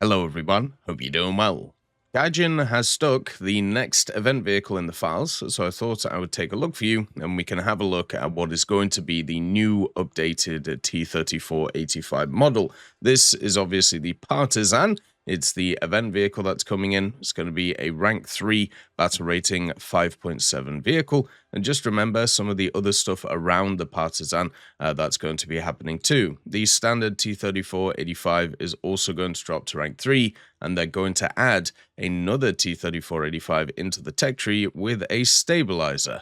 Hello everyone, hope you're doing well. Gaijin has stuck the next event vehicle in the files, so I thought I would take a look for you and we can have a look at what is going to be the new updated T-34-85 model. This is obviously the Partisan. It's the event vehicle that's coming in. It's going to be a rank 3 battle rating 5.7 vehicle. And just remember some of the other stuff around the Partisan that's going to be happening too. The standard T-34-85 is also going to drop to rank 3, and they're going to add another T-34-85 into the tech tree with a stabilizer,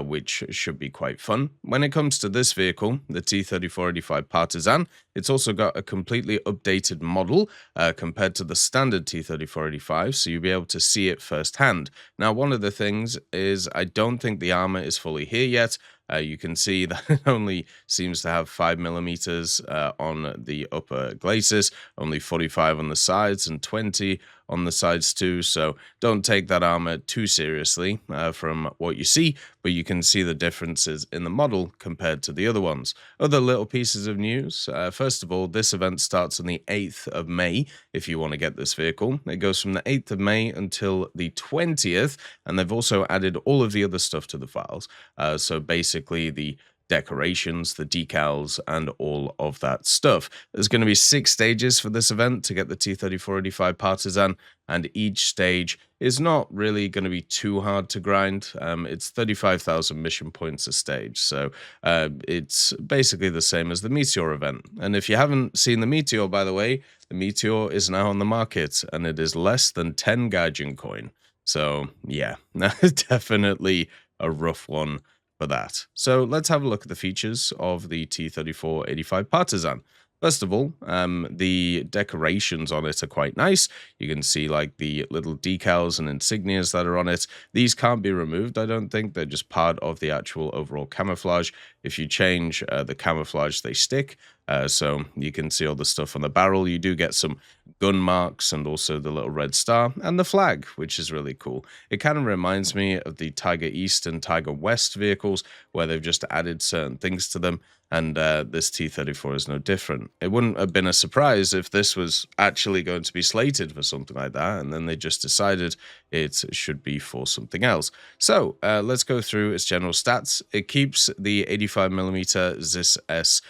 which should be quite fun. When it comes to this vehicle, the T-34-85 Partisan, it's also got a completely updated model compared to the standard T-34-85, so you'll be able to see it firsthand. Now, one of the things is I don't think the armor is fully here yet. You can see that it only seems to have 5mm on the upper glacis, only 45 on the sides and 20 on the sides too, so don't take that armor too seriously from what you see, but you can see the differences in the model compared to the other ones. Other little pieces of news, first of all, this event starts on the 8th of May if you want to get this vehicle. It goes from the 8th of May until the 20th, and they've also added all of the other stuff to the files, so basically the decorations, the decals, and all of that stuff. There's going to be 6 stages for this event to get the T-34-85 Partisan, and each stage is not really going to be too hard to grind. It's 35,000 mission points a stage, so it's basically the same as the Meteor event. And if you haven't seen the Meteor, by the way, the Meteor is now on the market, and it is less than 10 Gaijin coin. So yeah, definitely a rough one for that. So let's have a look at the features of the T-34-85 Partisan. First of all, the decorations on it are quite nice. You can see like the little decals and insignias that are on it. These can't be removed, I don't think. They're just part of the actual overall camouflage. If you change the camouflage, they stick. So you can see all the stuff on the barrel. You do get some gun marks and also the little red star and the flag, which is really cool. It kind of reminds me of the Tiger East and Tiger West vehicles, where they've just added certain things to them. And this T-34 is no different. It wouldn't have been a surprise if this was actually going to be slated for something like that, and then they just decided it should be for something else. So let's go through its general stats. It keeps the 85mm ZIS S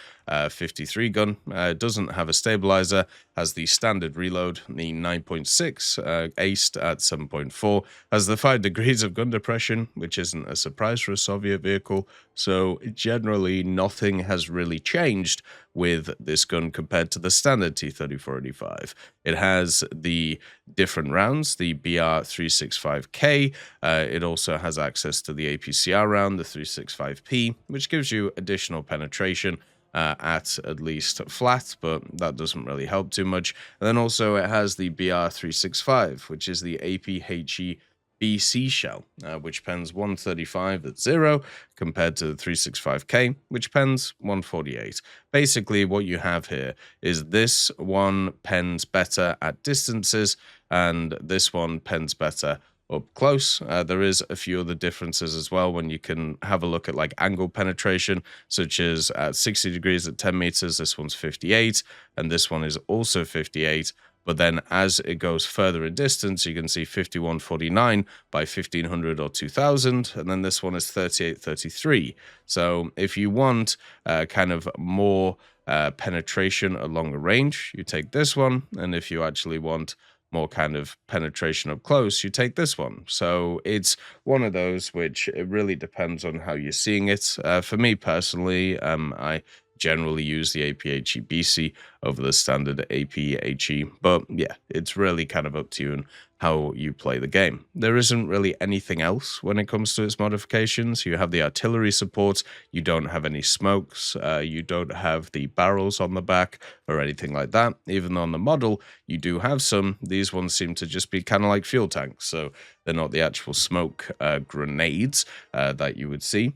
53 gun, doesn't have a stabilizer, has the standard reload, the 9.6 aced at 7.4, has the 5 degrees of gun depression, which isn't a surprise for a Soviet vehicle, so generally nothing has really changed with this gun compared to the standard T-34-85. It has the different rounds, the BR-365K, it also has access to the APCR round, the 365P, which gives you additional penetration at least flat, but that doesn't really help too much. And then also it has the BR-365, which is the APHE BC shell, which pens 135 at 0 compared to the 365K, which pens 148. Basically, what you have here is this one pens better at distances, and this one pens better up close. There is a few other differences as well when you can have a look at like angle penetration, such as at 60 degrees at 10 meters, this one's 58, and this one is also 58. But then as it goes further in distance, you can see 5149 by 1500 or 2000, and then this one is 3833. So if you want kind of more penetration along the range, you take this one, and if you actually want more kind of penetration up close, you take this one. So it's one of those which it really depends on how you're seeing it. For me personally, I generally use the APHE BC over the standard APHE, but yeah, it's really kind of up to you and how you play the game. There isn't really anything else when it comes to its modifications. You have the artillery support, you don't have any smokes, you don't have the barrels on the back or anything like that. Even though on the model you do have some, these ones seem to just be kind of like fuel tanks, so they're not the actual smoke grenades that you would see.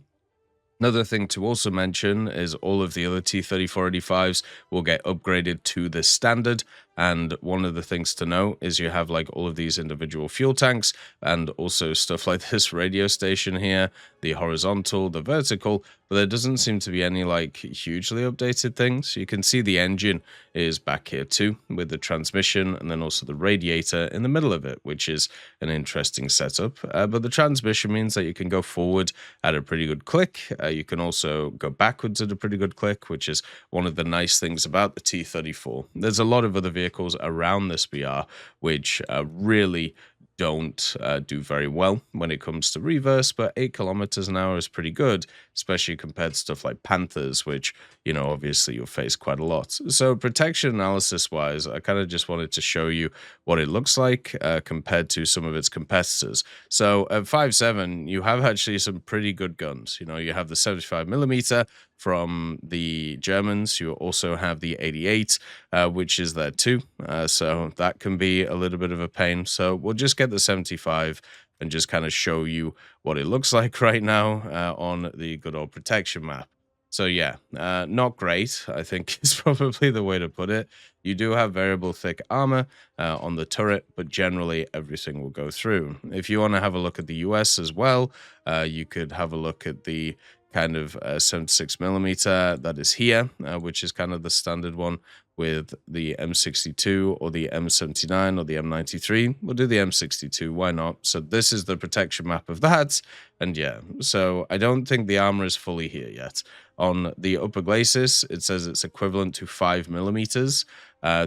Another thing to also mention is all of the other T-34-85s will get upgraded to the standard, and one of the things to know is you have like all of these individual fuel tanks and also stuff like this radio station here, the horizontal, the vertical, but there doesn't seem to be any like hugely updated things. You can see the engine is back here too, with the transmission and then also the radiator in the middle of it, which is an interesting setup. But the transmission means that you can go forward at a pretty good click. You can also go backwards at a pretty good click, which is one of the nice things about the T-34. There's a lot of other vehicles around this BR which really don't do very well when it comes to reverse, but 8 kilometers an hour is pretty good, especially compared to stuff like Panthers, which, you know, obviously you'll face quite a lot. So protection analysis wise, I kind of just wanted to show you what it looks like compared to some of its competitors. So at 5.7, you have actually some pretty good guns. You know, you have the 75mm from the Germans. You also have the 88, which is there too. So that can be a little bit of a pain. So we'll just get the 75 and just kind of show you what it looks like right now on the good old protection map. So yeah, not great, I think is probably the way to put it. You do have variable thick armor on the turret, but generally everything will go through. If you want to have a look at the US as well, you could have a look at the kind of 76mm that is here, which is kind of the standard one with the M62 or the M79 or the M93. We'll do the M62, why not? So this is the protection map of that. And yeah, so I don't think the armor is fully here yet. On the upper glacis, it says it's equivalent to 5mm.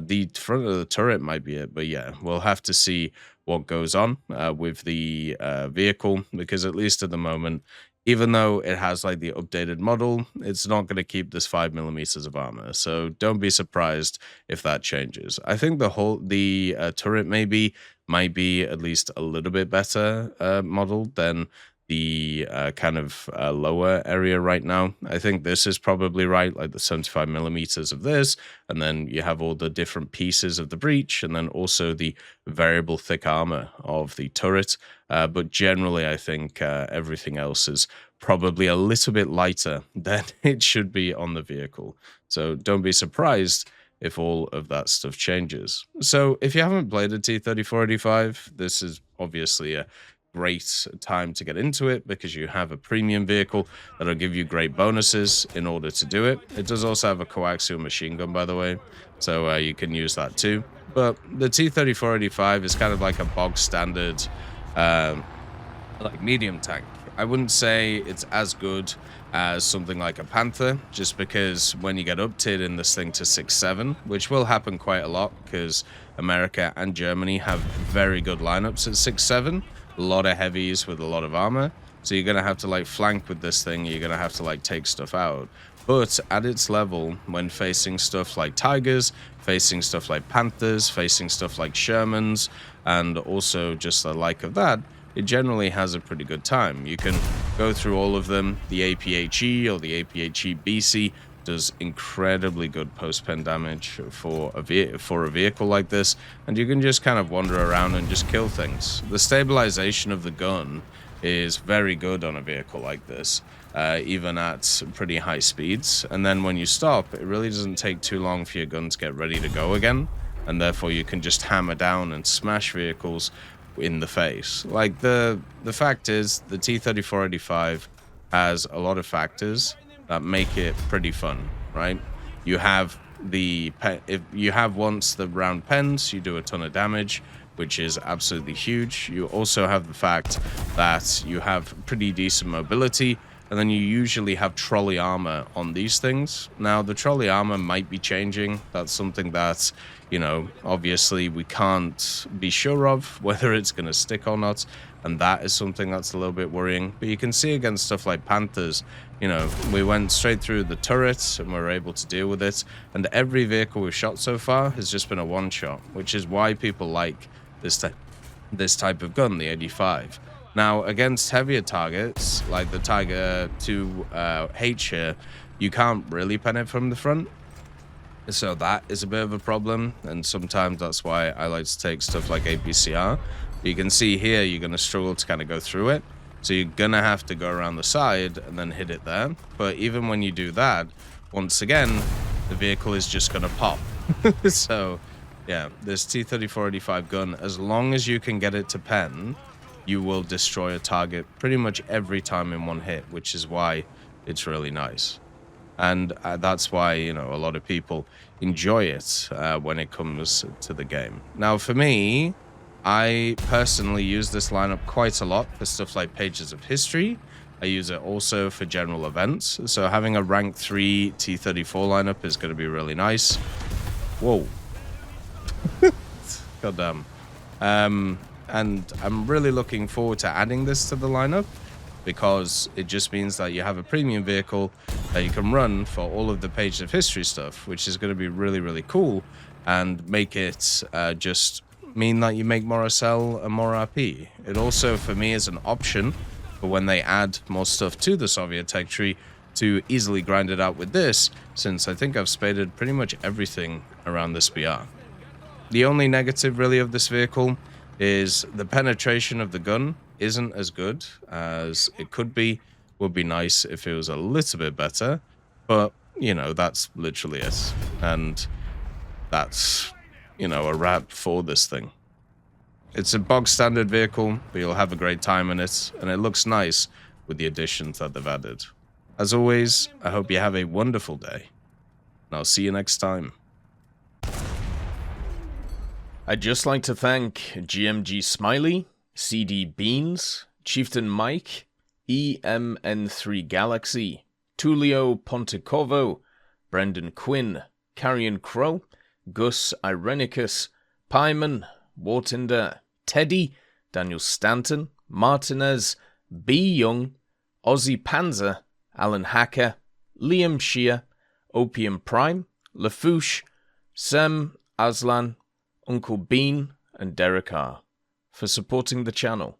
The front of the turret might be it, but yeah, we'll have to see what goes on with the vehicle, because at least at the moment, even though it has like the updated model, it's not going to keep this 5mm of armor. So don't be surprised if that changes. I think the turret might be at least a little bit better modeled than the kind of lower area right now. I think this is probably right, like the 75mm of this, and then you have all the different pieces of the breech, and then also the variable thick armor of the turret. But generally, I think everything else is probably a little bit lighter than it should be on the vehicle. So don't be surprised if all of that stuff changes. So if you haven't played a T-34-85, this is obviously a great time to get into it, because you have a premium vehicle that'll give you great bonuses in order to do it. It does also have a coaxial machine gun, by the way, so you can use that too. But the T-34-85 is kind of like a bog standard like medium tank. I wouldn't say it's as good as something like a Panther, just because when you get uptid in this thing to 6.7, which will happen quite a lot because America and Germany have very good lineups at 6.7, a lot of heavies with a lot of armor, so you're gonna have to like flank with this thing, you're gonna have to like take stuff out. But at its level, when facing stuff like Tigers, facing stuff like Panthers, facing stuff like Shermans, and also just the like of that, it generally has a pretty good time. You can go through all of them. The APHE or the APHE BC does incredibly good post-pen damage for a vehicle like this, and you can just kind of wander around and just kill things. The stabilization of the gun is very good on a vehicle like this, even at pretty high speeds, and then when you stop, it really doesn't take too long for your gun to get ready to go again, and therefore you can just hammer down and smash vehicles in the face. Like the fact is, the T-34-85 has a lot of factors that make it pretty fun, right? You have if you have once the round pens, you do a ton of damage, which is absolutely huge. You also have the fact that you have pretty decent mobility, and then you usually have trolley armor on these things. Now, the trolley armor might be changing. That's something that, you know, obviously we can't be sure of whether it's going to stick or not, and that is something that's a little bit worrying. But you can see against stuff like Panthers, you know, we went straight through the turrets and we were able to deal with it, and every vehicle we've shot so far has just been a one-shot, which is why people like this type of gun, the 85. Now, against heavier targets, like the Tiger 2H here, you can't really pen it from the front. So that is a bit of a problem, and sometimes that's why I like to take stuff like APCR. You can see here, you're going to struggle to kind of go through it. So you're going to have to go around the side and then hit it there. But even when you do that, once again, the vehicle is just going to pop. So, yeah, this T-34-85 gun, as long as you can get it to pen, you will destroy a target pretty much every time in one hit, which is why it's really nice. And that's why, you know, a lot of people enjoy it when it comes to the game. Now, for me, I personally use this lineup quite a lot for stuff like Pages of History. I use it also for general events. So having a rank 3 T-34 lineup is going to be really nice. Whoa. Goddamn. And I'm really looking forward to adding this to the lineup, because it just means that you have a premium vehicle that you can run for all of the Pages of History stuff, which is going to be really, really cool, and make it just mean that you make more SL and more RP. It also, for me, is an option for when they add more stuff to the Soviet tech tree to easily grind it out with this, since I think I've spaded pretty much everything around this BR. The only negative, really, of this vehicle is the penetration of the gun isn't as good as it could be. Would be nice if it was a little bit better, but, you know, that's literally it. And that's, you know, a wrap for this thing. It's a bog standard vehicle, but you'll have a great time in it, and it looks nice with the additions that they've added. As always, I hope you have a wonderful day, and I'll see you next time. I'd just like to thank GMG Smiley, CD Beans, Chieftain Mike, EMN3 Galaxy, Tulio Pontecorvo, Brendan Quinn, Carrion Crow, Gus Irenicus, Pyman, Wartinder, Teddy, Daniel Stanton, Martinez, B. Young, Ozzy Panzer, Alan Hacker, Liam Shear, Opium Prime, Lafouche, Sem, Aslan, Uncle Bean, and Derek R. for supporting the channel.